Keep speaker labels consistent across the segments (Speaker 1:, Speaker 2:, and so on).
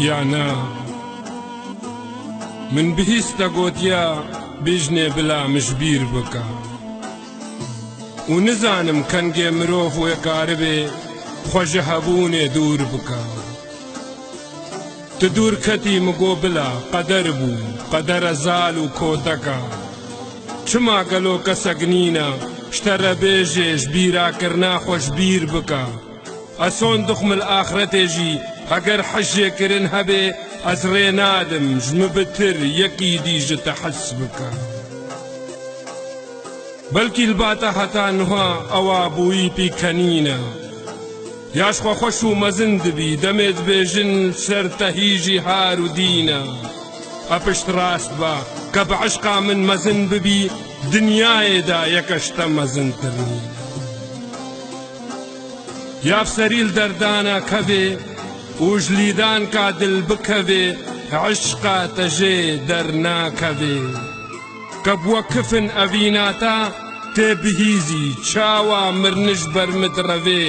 Speaker 1: یا نا من بهیستە گوتیا بژنێ بلا مشبیر بکە و نزانم کەنگێ مرۆڤ وێکارە بێ خۆشە هەبوونێ دوور بکە تو دوور کەتی مگۆ بلا قەدەر بوو قەدەرە زال و کۆتەکە چما گەلۆ کەسەک نینە شتەرە بێژێش بیراکردنا خۆش بیر بکە ئەسۆن دخمل ئاخرەتێژی ئەگەر حەشێکردن هەبێ ئەس ڕێ نادم ژمە بتر یەکی دیژتە حەس بکە بەلکی الباتە هەتا نوها ئەوا بووی پیکەنینە یاشخوا خۆش و مەزن دبی دەمێت بێژن سەرتە هیژی هار و دینە ئەپشت ڕاست بە کە بە عشقا من مەزن ببی دنیایێدا یەکەشتە مەزنترنی یافسەریل دەردانە کەوێ وژلیدان کا دل بکەوێ عشقا تەژێ دەرناکەوێ کە بووە کفن ئەڤیناتە تێبهیزی چاوا مرنش بەرمت ڕەوێ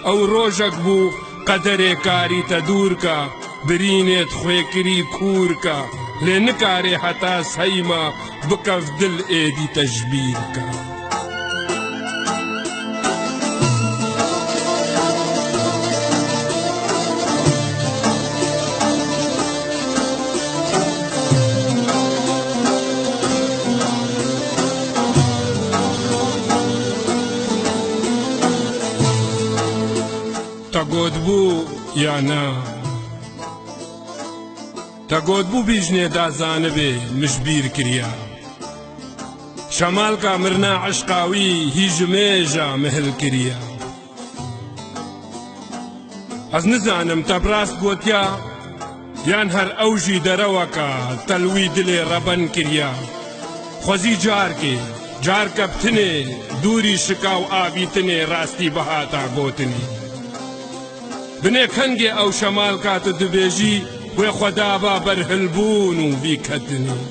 Speaker 1: ئەو ڕۆژەک بوو قەدەرێ کاریتە دوورکە برینێت خوێکری کوورکە لێ نکارێ هەتا سەیمە بکەف دل ئێدی تەژبیرکە تەگۆت بوو یا نا تەگۆت بوو بیژنێ دازانە بێ مشبیر کریا شەمالکە مرنا عشقاوی هیژ مێژە مهل کریا ئەس نزانم تەبراست گوتیا یان هەر ئەوژی دەرەوەکە تەلوی دلێ ڕەبەن کریا خۆزی جارکێ جارکە بتنێ دووری شکاو ئاویتنێ ڕاستی بەهاتا گوتنی بنێ کەنگێ ئەو شەمال کاتە دبێژی وێ خۆدابا بەرهلبوون و بیکەتنی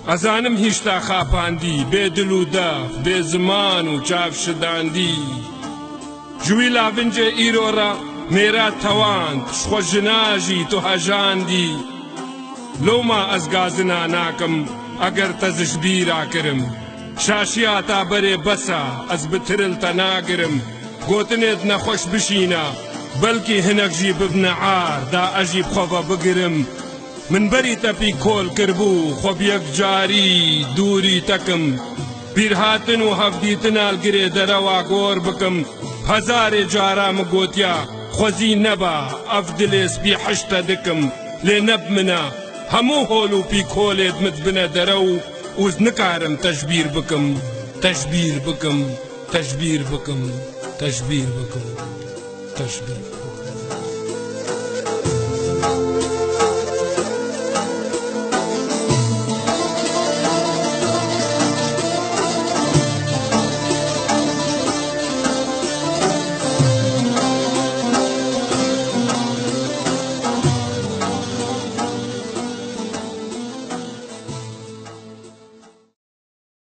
Speaker 1: ئەزانم هیچتا خاپاندی بێ دل و دەف بێ زمان و چاف شداندی جووی لاڤنجێ ئیرۆڕە مێرا تەواند خۆ ژناژی تو هەژاندی لەوما ئەس گازنا ناکەم ئەگەر تەزش بیراکرم شاشیا تا بەرێ بەسە ئەس بترلتە ناگرم گوتنێت نەخۆش بشینە بەلکی هەنەکژی ببنە عار دا ئەژی بخۆڤە بگرم من بەری تەپی کۆل کردبوو خۆب یەک جاری دووری تەکم بیرهاتن و هەفدیتنال گرێ دەرەوە گۆر بکەم هەزارێ جارامە گوتیا خۆزی نەبا ئەف دلێسپی حشتە دکم لێ نەب منە هەموو هۆل و پی کۆلێت مت بنە دەرە و وز نکارم تەشبیر بکەم تەشبیر بکەم تەشبیر بکەم تشبیر بکن تشبیر